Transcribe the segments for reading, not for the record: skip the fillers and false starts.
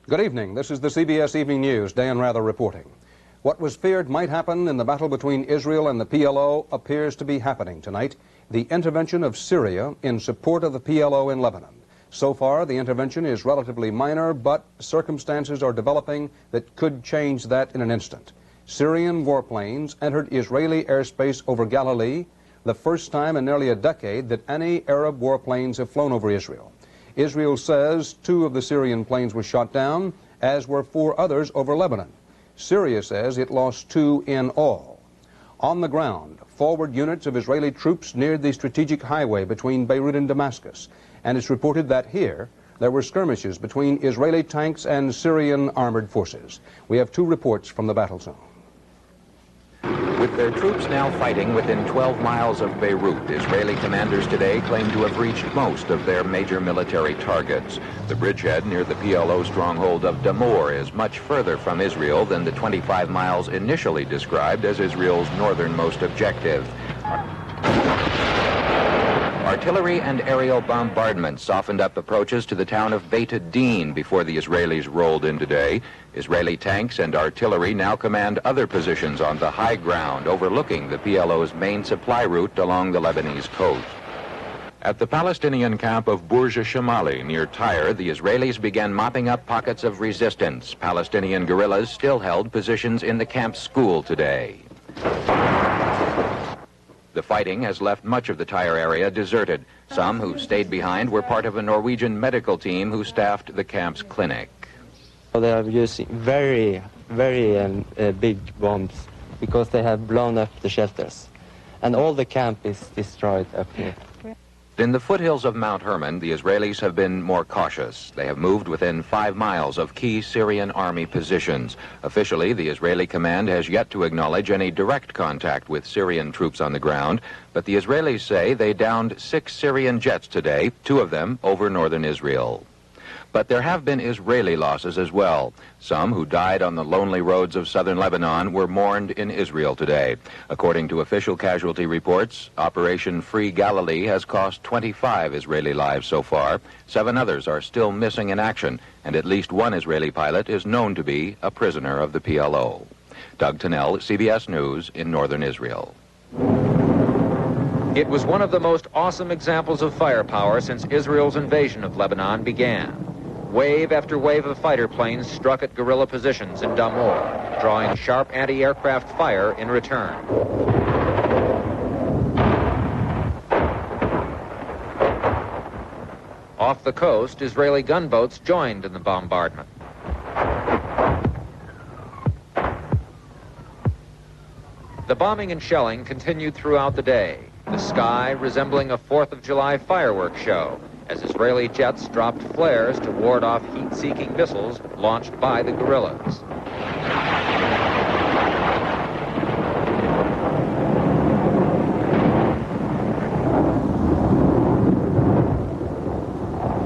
Good evening. This is the CBS Evening News. Dan Rather reporting. What was feared might happen in the battle between Israel and the PLO appears to be happening tonight. The intervention of Syria in support of the PLO in Lebanon. So far, the intervention is relatively minor, but circumstances are developing that could change that in an instant. Syrian warplanes entered Israeli airspace over Galilee, the first time in nearly a decade that any Arab warplanes have flown over Israel. Israel says 2 of the Syrian planes were shot down, as were 4 others over Lebanon. Syria says it lost 2 in all. On the ground, forward units of Israeli troops neared the strategic highway between Beirut and Damascus, and it's reported that here there were skirmishes between Israeli tanks and Syrian armored forces. We have 2 reports from the battle zone. With their troops now fighting within 12 miles of Beirut, Israeli commanders today claim to have reached most of their major military targets. The bridgehead near the PLO stronghold of Damour is much further from Israel than the 25 miles initially described as Israel's northernmost objective. Artillery and aerial bombardments softened up approaches to the town of Beit Din before the Israelis rolled in today. Israeli tanks and artillery now command other positions on the high ground overlooking the PLO's main supply route along the Lebanese coast. At the Palestinian camp of Burj Shamali near Tyre, the Israelis began mopping up pockets of resistance. Palestinian guerrillas still held positions in the camp's school today. The fighting has left much of the Tyre area deserted. Some who stayed behind were part of a Norwegian medical team who staffed the camp's clinic. They are using very big bombs because they have blown up the shelters. And all the camp is destroyed up here. In the foothills of Mount Hermon, the Israelis have been more cautious. They have moved within 5 miles of key Syrian army positions. Officially, the Israeli command has yet to acknowledge any direct contact with Syrian troops on the ground, but the Israelis say they downed 6 Syrian jets today, 2 of them over northern Israel. But there have been Israeli losses as well. Some who died on the lonely roads of southern Lebanon were mourned in Israel today. According to official casualty reports, Operation Free Galilee has cost 25 Israeli lives so far. 7 others are still missing in action, and at least 1 Israeli pilot is known to be a prisoner of the PLO. Doug Tennell, CBS News in northern Israel. It was one of the most awesome examples of firepower since Israel's invasion of Lebanon began. Wave after wave of fighter planes struck at guerrilla positions in Damour, drawing sharp anti-aircraft fire in return. Off the coast, Israeli gunboats joined in the bombardment. The bombing and shelling continued throughout the day, the sky resembling a 4th of July fireworks show, as Israeli jets dropped flares to ward off heat-seeking missiles launched by the guerrillas.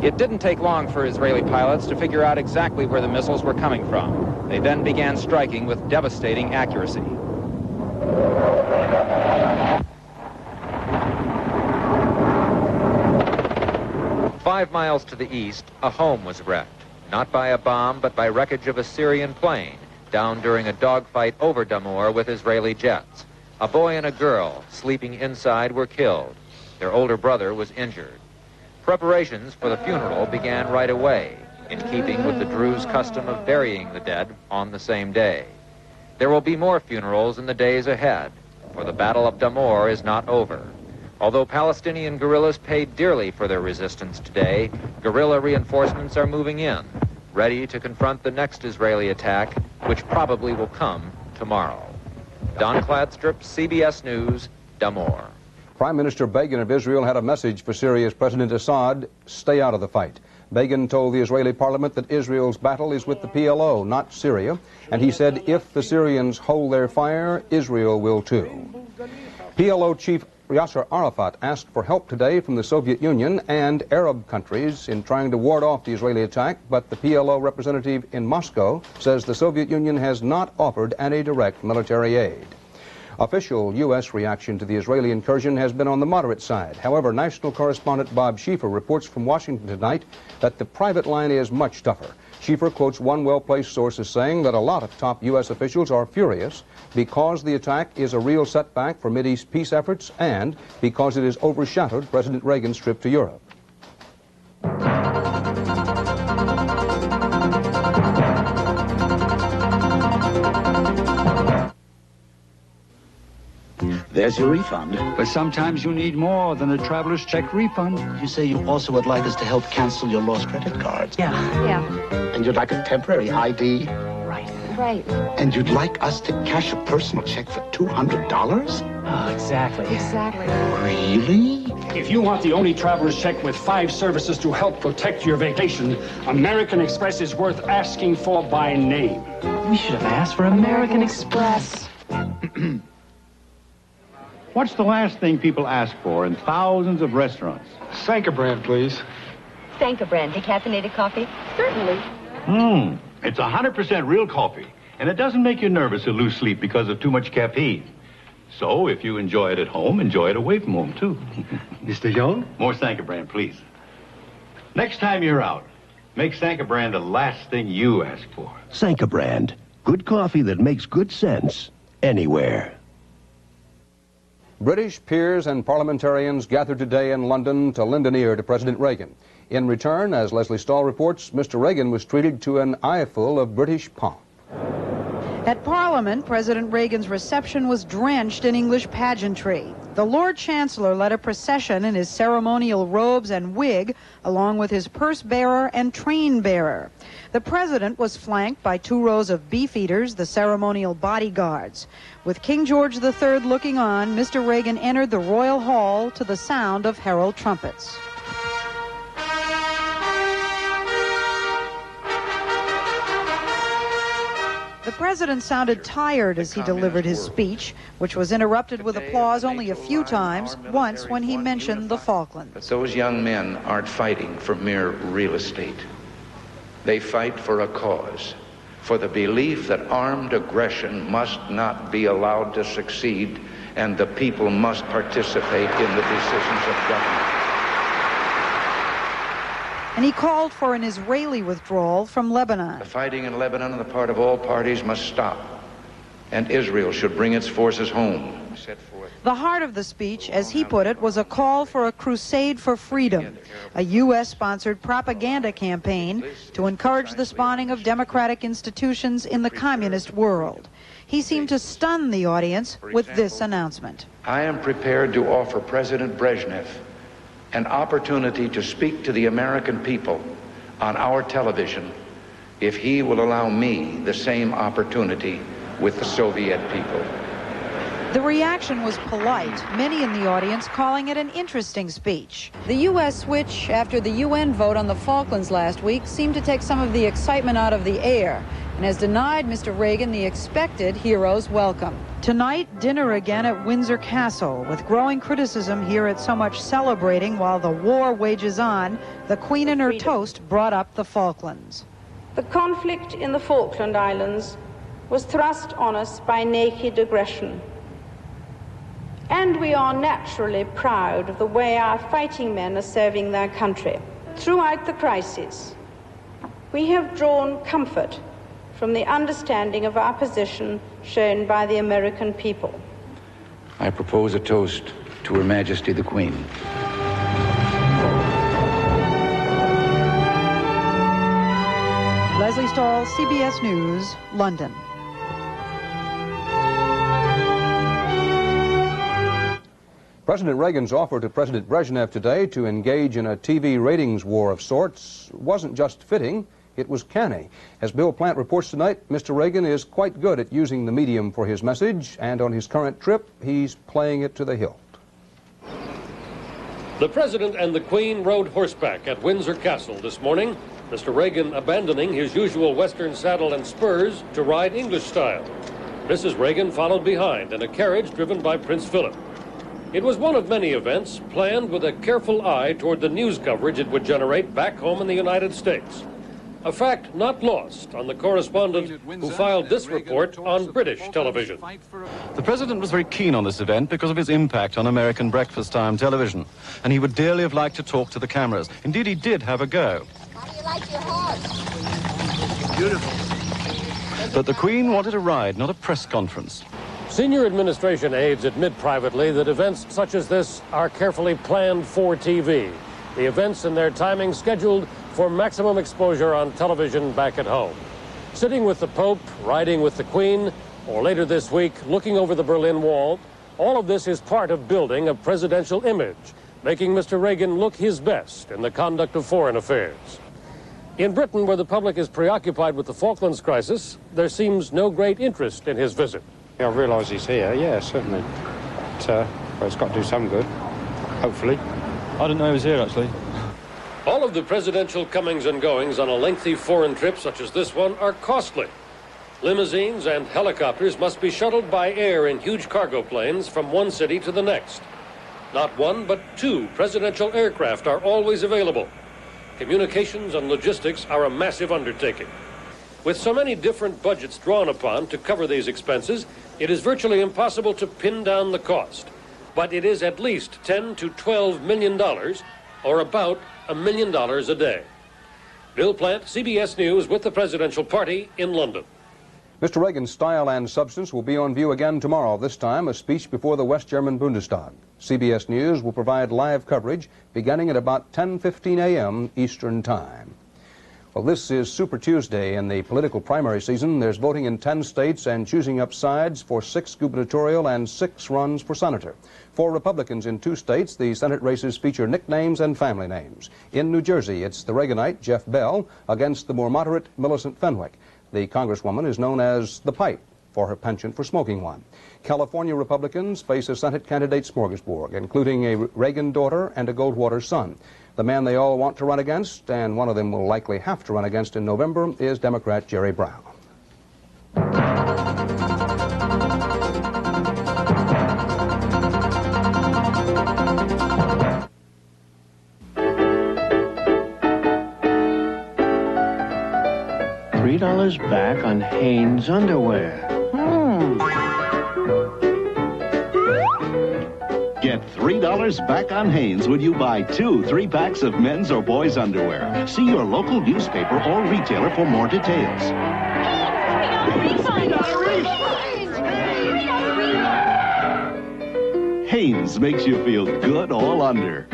It didn't take long for Israeli pilots to figure out exactly where the missiles were coming from. They then began striking with devastating accuracy. 5 miles to the east, a home was wrecked, not by a bomb, but by wreckage of a Syrian plane, down during a dogfight over Damour with Israeli jets. A boy and a girl, sleeping inside, were killed. Their older brother was injured. Preparations for the funeral began right away, in keeping with the Druze custom of burying the dead on the same day. There will be more funerals in the days ahead, for the Battle of Damour is not over. Although Palestinian guerrillas paid dearly for their resistance today, guerrilla reinforcements are moving in, ready to confront the next Israeli attack, which probably will come tomorrow. Don Cladstrip, CBS News, Damour. Prime Minister Begin of Israel had a message for Syria's President Assad: stay out of the fight. Begin told the Israeli parliament that Israel's battle is with the PLO, not Syria, and he said if the Syrians hold their fire, Israel will too. PLO chief Yasser Arafat asked for help today from the Soviet Union and Arab countries in trying to ward off the Israeli attack, but the PLO representative in Moscow says the Soviet Union has not offered any direct military aid. Official U.S. reaction to the Israeli incursion has been on the moderate side. However, national correspondent Bob Schieffer reports from Washington tonight that the private line is much tougher. Schieffer quotes one well-placed source as saying that a lot of top U.S. officials are furious because the attack is a real setback for Mideast peace efforts and because it has overshadowed President Reagan's trip to Europe. There's your refund. But sometimes you need more than a traveler's check refund. You say you also would like us to help cancel your lost credit cards. Yeah. And you'd like a temporary ID. Right. And you'd like us to cash a personal check for $200? Oh, exactly. Really? If you want the only traveler's check with 5 services to help protect your vacation, American Express is worth asking for by name. We should have asked for American Express. What's the last thing people ask for in thousands of restaurants? Sanka brand, please. Sanka brand decaffeinated coffee? Certainly. It's 100% real coffee, and it doesn't make you nervous or lose sleep because of too much caffeine. So if you enjoy it at home, enjoy it away from home, too. Mr. Young? More Sanka brand, please. Next time you're out, make Sanka brand the last thing you ask for. Sanka brand. Good coffee that makes good sense anywhere. British peers and parliamentarians gathered today in London to lend an ear to President Reagan. In return, as Leslie Stahl reports, Mr. Reagan was treated to an eyeful of British pomp. At Parliament, President Reagan's reception was drenched in English pageantry. The Lord Chancellor led a procession in his ceremonial robes and wig, along with his purse bearer and train bearer. The president was flanked by 2 rows of beefeaters, the ceremonial bodyguards. With King George III looking on, Mr. Reagan entered the Royal Hall to the sound of herald trumpets. The president sounded tired as he delivered his speech, which was interrupted with applause only a few times, once when he mentioned the Falklands. But those young men aren't fighting for mere real estate. They fight for a cause, for the belief that armed aggression must not be allowed to succeed and the people must participate in the decisions of government. And he called for an Israeli withdrawal from Lebanon. The fighting in Lebanon on the part of all parties must stop, and Israel should bring its forces home. The heart of the speech, as he put it, was a call for a crusade for freedom, a U.S.-sponsored propaganda campaign to encourage the spawning of democratic institutions in the communist world. He seemed to stun the audience with this announcement. I am prepared to offer President Brezhnev an opportunity to speak to the American people on our television if he will allow me the same opportunity with the Soviet people. The reaction was polite, many in the audience calling it an interesting speech. The U.S. switch after the UN vote on the Falklands last week seemed to take some of the excitement out of the air and has denied Mr. Reagan the expected hero's welcome. Tonight, dinner again at Windsor Castle, with growing criticism here at so much celebrating while the war wages on. The Queen in her toast brought up the Falklands. The conflict in the Falkland Islands was thrust on us by naked aggression. And we are naturally proud of the way our fighting men are serving their country. Throughout the crisis, we have drawn comfort from the understanding of our position shown by the American people. I propose a toast to Her Majesty the Queen. Leslie Stahl, CBS News, London. President Reagan's offer to President Brezhnev today to engage in a TV ratings war of sorts wasn't just fitting, it was canny. As Bill Plant reports tonight, Mr. Reagan is quite good at using the medium for his message, and on his current trip, he's playing it to the hilt. The President and the Queen rode horseback at Windsor Castle this morning, Mr. Reagan abandoning his usual Western saddle and spurs to ride English style. Mrs. Reagan followed behind in a carriage driven by Prince Philip. It was one of many events planned with a careful eye toward the news coverage it would generate back home in the United States. a fact not lost on the correspondent who filed this report on British television. The president was very keen on this event because of his impact on American breakfast time television, and he would dearly have liked to talk to the cameras. Indeed, he did have a go. How do you like your horse? Beautiful. But the Queen wanted a ride, not a press conference. Senior administration aides admit privately that events such as this are carefully planned for TV. The events and their timing scheduled for maximum exposure on television back at home. Sitting with the Pope, riding with the Queen, or later this week, looking over the Berlin Wall, all of this is part of building a presidential image, making Mr. Reagan look his best in the conduct of foreign affairs. In Britain, where the public is preoccupied with the Falklands crisis, there seems no great interest in his visit. I realise he's here, yeah, certainly. But, well, it's got to do some good, hopefully. I didn't know he was here, actually. All of the presidential comings and goings on a lengthy foreign trip such as this one are costly. Limousines and helicopters must be shuttled by air in huge cargo planes from one city to the next. Not one, but two presidential aircraft are always available. Communications and logistics are a massive undertaking. With so many different budgets drawn upon to cover these expenses, it is virtually impossible to pin down the cost. But it is at least $10 to $12 million, or about $1 million a day. Bill Plant, CBS News, with the presidential party in London. Mr. Reagan's style and substance will be on view again tomorrow, this time a speech before the West German Bundestag. CBS News will provide live coverage beginning at about 10:15 a.m. Eastern Time. Well, this is Super Tuesday in the political primary season. There's voting in 10 states and choosing up sides for 6 gubernatorial and 6 runs for senator. For Republicans in 2 states, the Senate races feature nicknames and family names. In New Jersey, it's the Reaganite Jeff Bell against the more moderate Millicent Fenwick. The Congresswoman is known as the Pipe for her penchant for smoking one. California Republicans face a Senate candidate smorgasbord, including a Reagan daughter and a Goldwater son. The man they all want to run against, and one of them will likely have to run against in November, is Democrat Jerry Brown. $3 back on Hanes underwear. Get $3 back on Hanes when you buy 2 3-packs of men's or boys' underwear. See your local newspaper or retailer for more details. Hanes makes you feel good all under.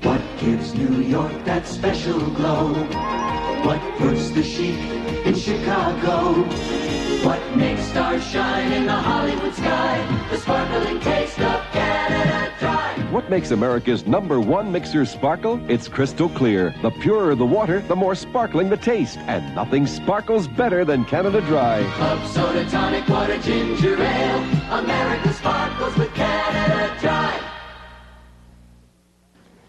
What gives New York that special glow? What puts the chic in Chicago? What makes stars shine in the Hollywood sky? The sparkling taste of Canada Dry. What makes America's #1 mixer sparkle? It's crystal clear. The purer the water, the more sparkling the taste. And nothing sparkles better than Canada Dry. Club soda, tonic water, ginger ale. America sparkles with Canada Dry.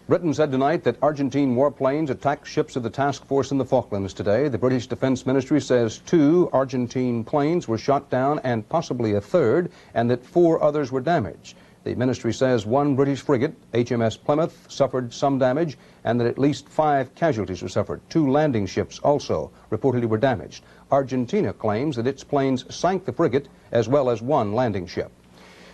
Britain said tonight that Argentine warplanes attacked ships of the task force in the Falklands today. The British Defense Ministry says 2 Argentine planes were shot down and possibly a third, and that 4 others were damaged. The ministry says 1 British frigate, HMS Plymouth, suffered some damage, and that at least 5 casualties were suffered. 2 landing ships also reportedly were damaged. Argentina claims that its planes sank the frigate as well as 1 landing ship.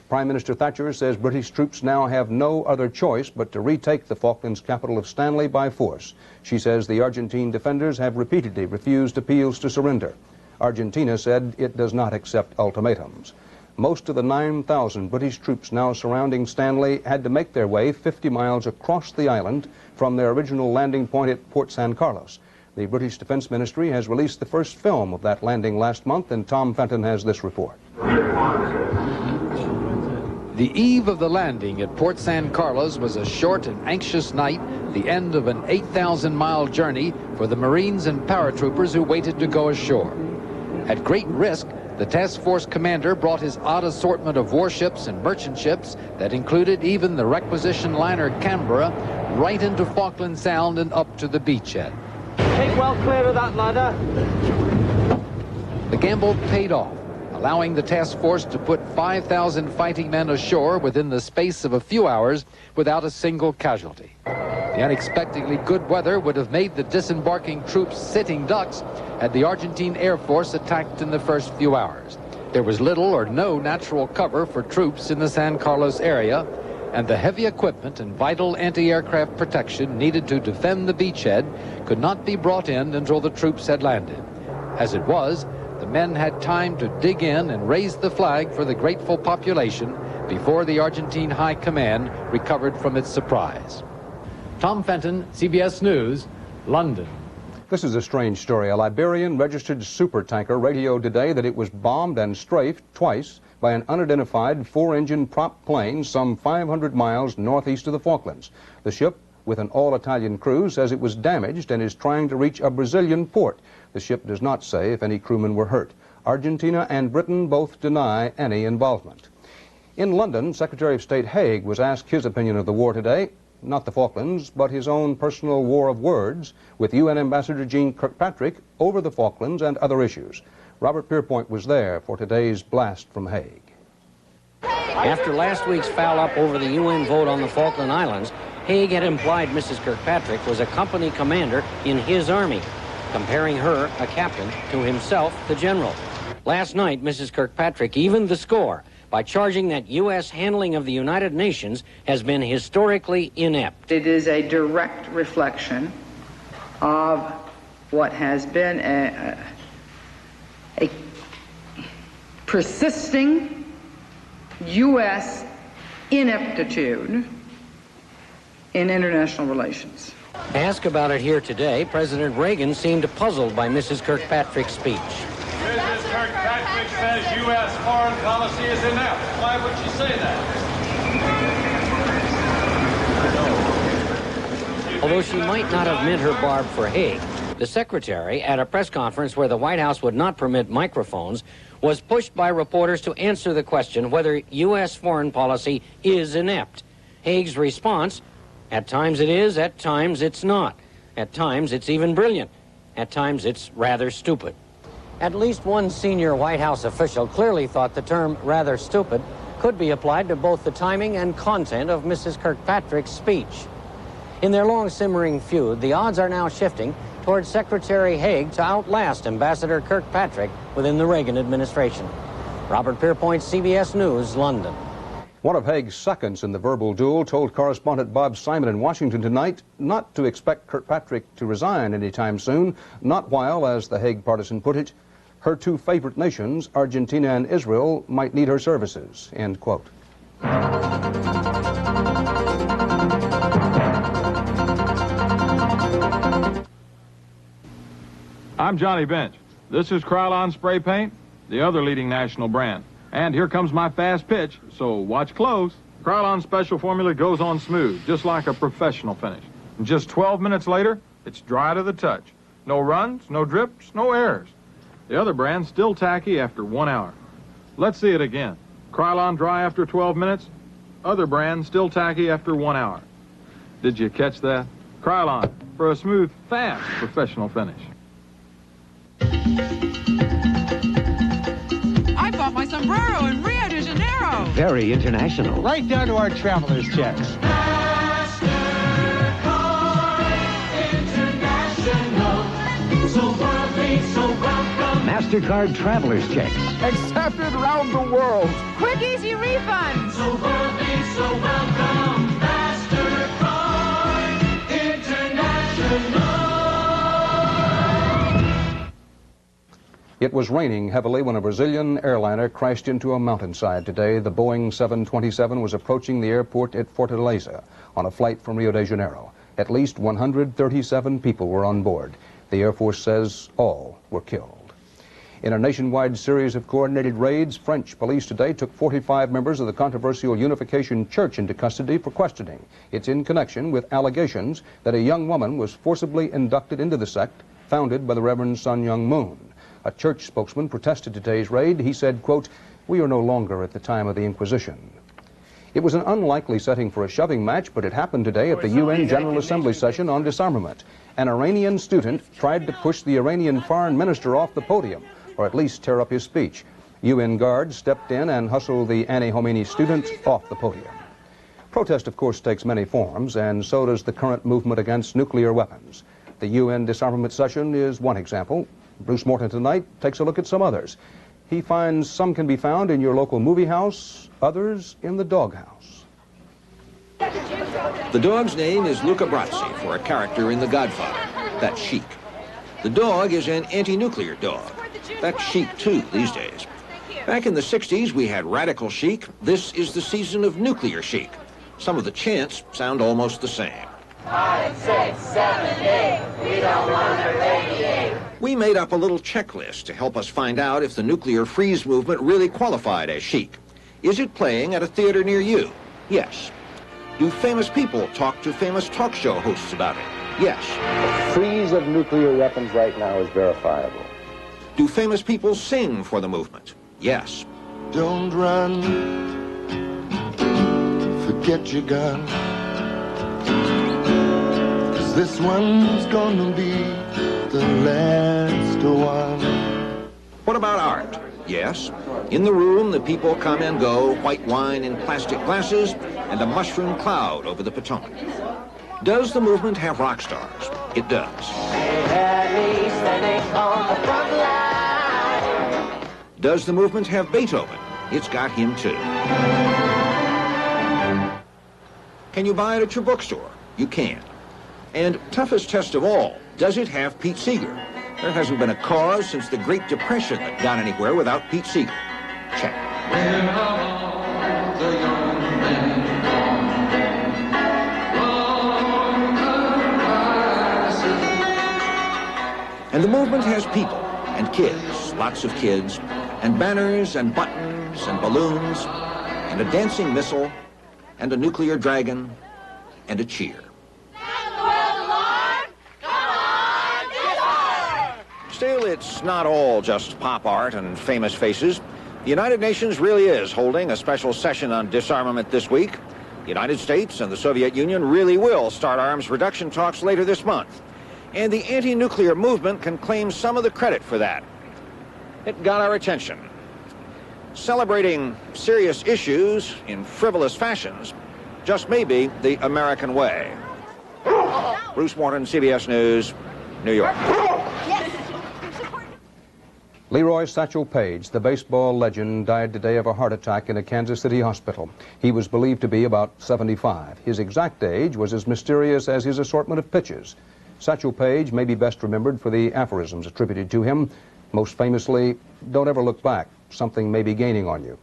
Prime Minister Thatcher says British troops now have no other choice but to retake the Falklands capital of Stanley by force. She says the Argentine defenders have repeatedly refused appeals to surrender. Argentina said it does not accept ultimatums. Most of the 9,000 British troops now surrounding Stanley had to make their way 50 miles across the island from their original landing point at Port San Carlos. The British Defense Ministry has released the first film of that landing last month, and Tom Fenton has this report. The eve of the landing at Port San Carlos was a short and anxious night, the end of an 8,000-mile journey for the Marines and paratroopers who waited to go ashore. At great risk, the task force commander brought his odd assortment of warships and merchant ships that included even the requisition liner Canberra right into Falkland Sound and up to the beachhead. Keep well clear of that ladder. The gamble paid off, allowing the task force to put 5,000 fighting men ashore within the space of a few hours without a single casualty. The unexpectedly good weather would have made the disembarking troops sitting ducks had the Argentine Air Force attacked in the first few hours. There was little or no natural cover for troops in the San Carlos area, and the heavy equipment and vital anti-aircraft protection needed to defend the beachhead could not be brought in until the troops had landed. As it was, the men had time to dig in and raise the flag for the grateful population before the Argentine High Command recovered from its surprise. Tom Fenton, CBS News, London. This is a strange story. A Liberian registered supertanker radioed today that it was bombed and strafed twice by an unidentified 4-engine prop plane some 500 miles northeast of the Falklands. The ship, with an all-Italian crew, says it was damaged and is trying to reach a Brazilian port. The ship does not say if any crewmen were hurt. Argentina and Britain both deny any involvement. In London, Secretary of State Haig was asked his opinion of the war today. Not the Falklands, but his own personal war of words with UN Ambassador Jeane Kirkpatrick over the Falklands and other issues. Robert Pierpoint was there for today's blast from Haig. After last week's foul-up over the UN vote on the Falkland Islands, Haig had implied Mrs. Kirkpatrick was a company commander in his army, comparing her, a captain, to himself, the general. Last night, Mrs. Kirkpatrick evened the score by charging that U.S. handling of the United Nations has been historically inept. It is a direct reflection of what has been a persisting U.S. ineptitude in international relations. Asked about it here today, President Reagan seemed puzzled by Mrs. Kirkpatrick's speech. Mrs. Kirkpatrick says U.S. foreign policy is inept. Why would she say that? Although she might not have meant her barb for Haig, the secretary, at a press conference where the White House would not permit microphones, was pushed by reporters to answer the question whether U.S. foreign policy is inept. Haig's response, at times it is, at times it's not. At times it's even brilliant. At times it's rather stupid. At least one senior White House official clearly thought the term rather stupid could be applied to both the timing and content of Mrs. Kirkpatrick's speech. In their long simmering feud, the odds are now shifting towards Secretary Haig to outlast Ambassador Kirkpatrick within the Reagan administration. Robert Pierpoint, CBS News, London. One of Haig's seconds in the verbal duel told correspondent Bob Simon in Washington tonight not to expect Kirkpatrick to resign anytime soon, not while, as the Haig partisan put it, her two favorite nations, Argentina and Israel, might need her services, end quote. I'm Johnny Bench. This is Krylon Spray Paint, the other leading national brand. And here comes my fast pitch, so watch close. Krylon Special Formula goes on smooth, just like a professional finish. And just 12 minutes later, it's dry to the touch. No runs, no drips, no errors. The other brand's still tacky after 1 hour. Let's see it again. Krylon dry after 12 minutes, other brand still tacky after 1 hour. Did you catch that? Krylon, for a smooth, fast professional finish. I bought my sombrero in Rio de Janeiro. Very international. Right down to our traveler's checks. So worldly, so welcome. MasterCard traveler's checks. Accepted around the world. Quick, easy refunds. So worldly, so welcome. MasterCard International. It was raining heavily when a Brazilian airliner crashed into a mountainside today. The Boeing 727 was approaching the airport at Fortaleza on a flight from Rio de Janeiro. At least 137 people were on board. The Air Force says all were killed. In a nationwide series of coordinated raids, French police today took 45 members of the controversial Unification Church into custody for questioning. It's in connection with allegations that a young woman was forcibly inducted into the sect founded by the Reverend Sun Myung Moon. A church spokesman protested today's raid. He said, quote, "We are no longer at the time of the Inquisition." It was an unlikely setting for a shoving match, but it happened today at the UN General Assembly session on disarmament. An Iranian student tried to push the Iranian foreign minister off the podium, or at least tear up his speech. UN guards stepped in and hustled the anti-Khomeini student off the podium. Protest, of course, takes many forms, and so does the current movement against nuclear weapons. The UN disarmament session is one example. Bruce Morton tonight takes a look at some others. He finds some can be found in your local movie house, others in the doghouse. The dog's name is Luca Brasi, for a character in The Godfather. That's chic. The dog is an anti-nuclear dog. That's chic, too, these days. Back in the 60s, we had radical chic. This is the season of nuclear chic. Some of the chants sound almost the same. 5, 6, 7, 8, we don't want to radiate. We made up a little checklist to help us find out if the nuclear freeze movement really qualified as chic. Is it playing at a theater near you? Yes. Do famous people talk to famous talk show hosts about it? Yes. The freeze of nuclear weapons right now is verifiable. Do famous people sing for the movement? Yes. Don't run, forget your gun, 'cause this one's gonna be the last one. What about art? Yes. In the room, the people come and go, white wine in plastic glasses, and a mushroom cloud over the Potomac. Does the movement have rock stars? It does. Does the movement have Beethoven? It's got him too. Can you buy it at your bookstore? You can. And toughest test of all, does it have Pete Seeger? There hasn't been a cause since the Great Depression that got anywhere without Pete Seeger. Check. And the movement has people and kids, lots of kids, and banners and buttons and balloons and a dancing missile and a nuclear dragon and a cheer. Still, it's not all just pop art and famous faces. The United Nations really is holding a special session on disarmament this week. The United States and the Soviet Union really will start arms reduction talks later this month. And the anti-nuclear movement can claim some of the credit for that. It got our attention. Celebrating serious issues in frivolous fashions just may be the American way. Bruce Morton, CBS News, New York. Leroy Satchel Paige, the baseball legend, died today of a heart attack in a Kansas City hospital. He was believed to be about 75. His exact age was as mysterious as his assortment of pitches. Satchel Paige may be best remembered for the aphorisms attributed to him. Most famously, don't ever look back. Something may be gaining on you.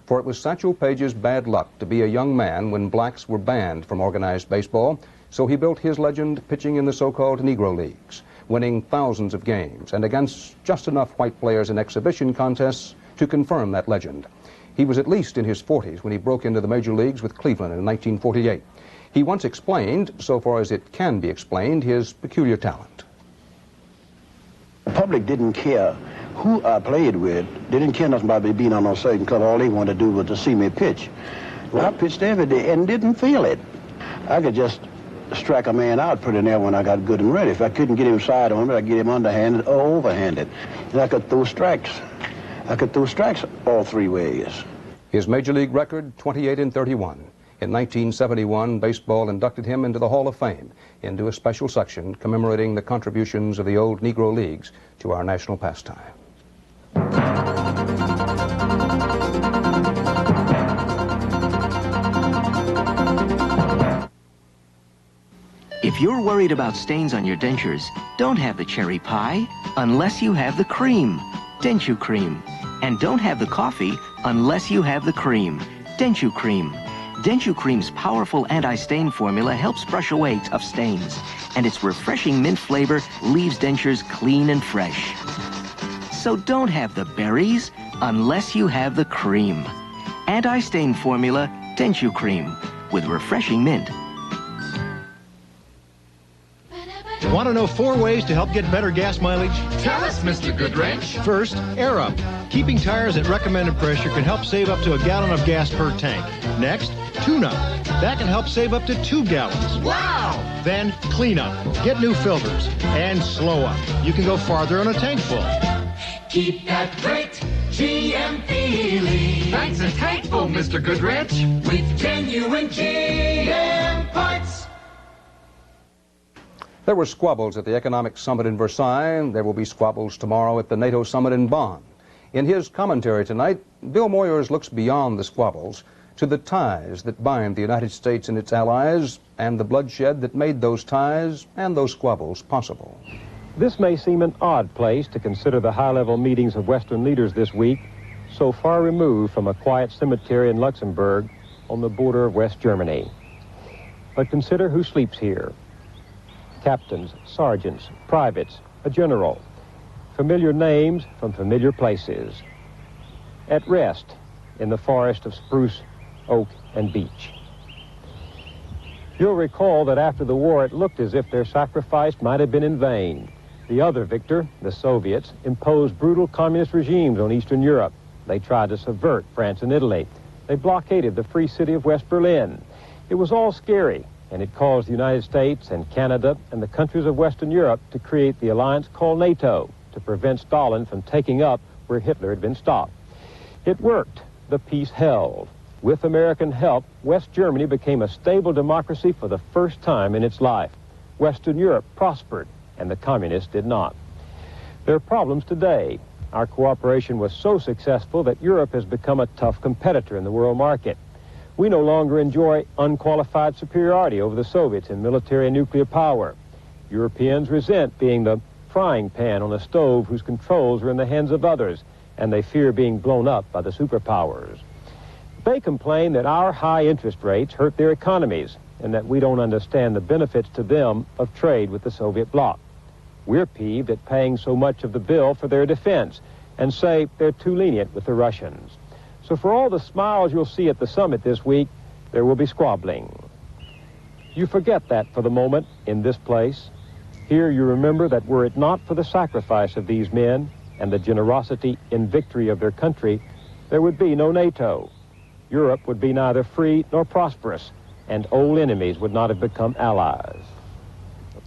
For it was Satchel Paige's bad luck to be a young man when blacks were banned from organized baseball, so he built his legend pitching in the so-called Negro Leagues, winning thousands of games and against just enough white players in exhibition contests to confirm that legend. He was at least in his 40s when he broke into the major leagues with Cleveland in 1948. He once explained, so far as it can be explained, his peculiar talent. The public didn't care who I played with. They didn't care nothing about me being on a certain club. All they wanted to do was to see me pitch. Well, I pitched every day and didn't feel it. I could just strike a man out pretty near when I got good and ready. If I couldn't get him side on me, I'd get him underhanded or overhanded. And I could throw strikes. I could throw strikes all three ways. His major league record, 28-31. In 1971, baseball inducted him into the Hall of Fame, into a special section commemorating the contributions of the old Negro Leagues to our national pastime. If you're worried about stains on your dentures, don't have the cherry pie unless you have the cream, Denture Cream. And don't have the coffee unless you have the cream, Denture Cream. Denture Cream's powerful anti-stain formula helps brush away tough stains, and its refreshing mint flavor leaves dentures clean and fresh. So don't have the berries unless you have the cream. Anti-stain formula, Denture Cream, with refreshing mint. Want to know 4 ways to help get better gas mileage? Tell us, Mr. Goodwrench. First, air up. Keeping tires at recommended pressure can help save up to a gallon of gas per tank. Next, tune up. That can help save up to 2 gallons. Wow! Then, clean up. Get new filters. And slow up. You can go farther on a tank full. Keep that great GM feeling. Thanks a tankful, Mr. Goodrich. With genuine GM parts. There were squabbles at the Economic Summit in Versailles. There will be squabbles tomorrow at the NATO Summit in Bonn. In his commentary tonight, Bill Moyers looks beyond the squabbles to the ties that bind the United States and its allies and the bloodshed that made those ties and those squabbles possible. This may seem an odd place to consider the high-level meetings of Western leaders this week, so far removed from a quiet cemetery in Luxembourg on the border of West Germany. But consider who sleeps here. Captains, sergeants, privates, a general. Familiar names from familiar places. At rest in the forest of spruce, oak, and beech. You'll recall that after the war it looked as if their sacrifice might have been in vain. The other victor, the Soviets, imposed brutal communist regimes on Eastern Europe. They tried to subvert France and Italy. They blockaded the free city of West Berlin. It was all scary, and it caused the United States and Canada and the countries of Western Europe to create the alliance called NATO to prevent Stalin from taking up where Hitler had been stopped. It worked. The peace held. With American help, West Germany became a stable democracy for the first time in its life. Western Europe prospered, and the communists did not. There are problems today. Our cooperation was so successful that Europe has become a tough competitor in the world market. We no longer enjoy unqualified superiority over the Soviets in military and nuclear power. Europeans resent being the frying pan on a stove whose controls are in the hands of others, and they fear being blown up by the superpowers. They complain that our high interest rates hurt their economies and that we don't understand the benefits to them of trade with the Soviet bloc. We're peeved at paying so much of the bill for their defense and say they're too lenient with the Russians. So for all the smiles you'll see at the summit this week, there will be squabbling. You forget that for the moment in this place. Here you remember that were it not for the sacrifice of these men and the generosity in victory of their country, there would be no NATO. Europe would be neither free nor prosperous, and old enemies would not have become allies.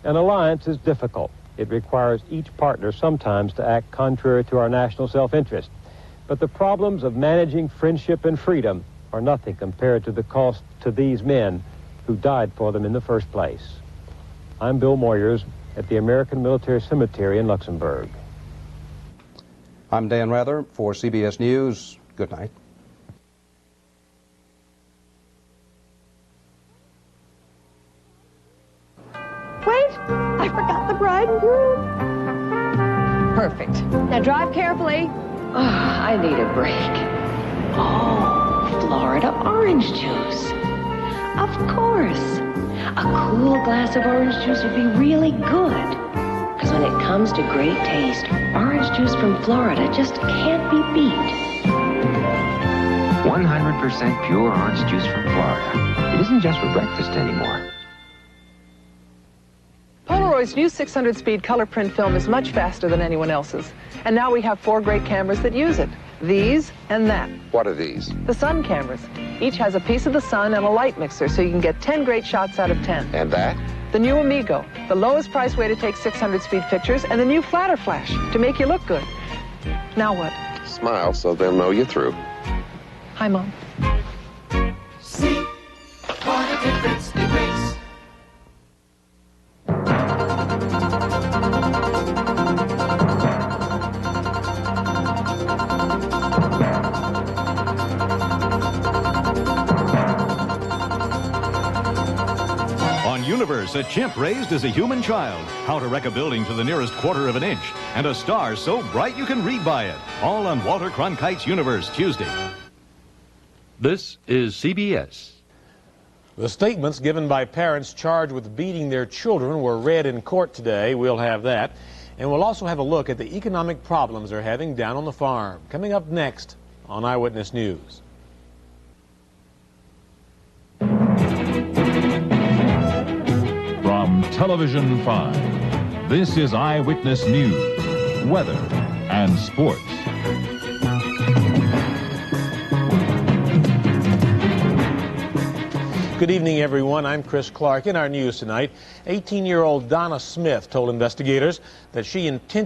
An alliance is difficult. It requires each partner sometimes to act contrary to our national self-interest. But the problems of managing friendship and freedom are nothing compared to the cost to these men who died for them in the first place. I'm Bill Moyers at the American Military Cemetery in Luxembourg. I'm Dan Rather for CBS News. Good night. Wait, I forgot the bride and groom. Perfect. Now drive carefully. Oh, I need a break. Oh, Florida orange juice. Of course. A cool glass of orange juice would be really good. Because when it comes to great taste, orange juice from Florida just can't be beat. 100% pure orange juice from Florida. It isn't just for breakfast anymore. Polaroid's new 600-speed color print film is much faster than anyone else's. And now we have 4 great cameras that use it. These and that. What are these? The sun cameras. Each has a piece of the sun and a light mixer, so you can get 10 great shots out of 10. And that? The new Amigo, the lowest price way to take 600-speed pictures, and the new Flatter Flash to make you look good. Now what? Smile so they'll know you're through. Hi, Mom. See what a difference it makes. Universe, a chimp raised as a human child. How to wreck a building to the nearest quarter of an inch. And a star so bright you can read by it. All on Walter Cronkite's Universe, Tuesday. This is CBS. The statements given by parents charged with beating their children were read in court today. We'll have that. And we'll also have a look at the economic problems they're having down on the farm. Coming up next on Eyewitness News. From Television 5, this is Eyewitness News, weather, and sports. Good evening, everyone. I'm Chris Clark. In our news tonight, 18-year-old Donna Smith told investigators that she intentionally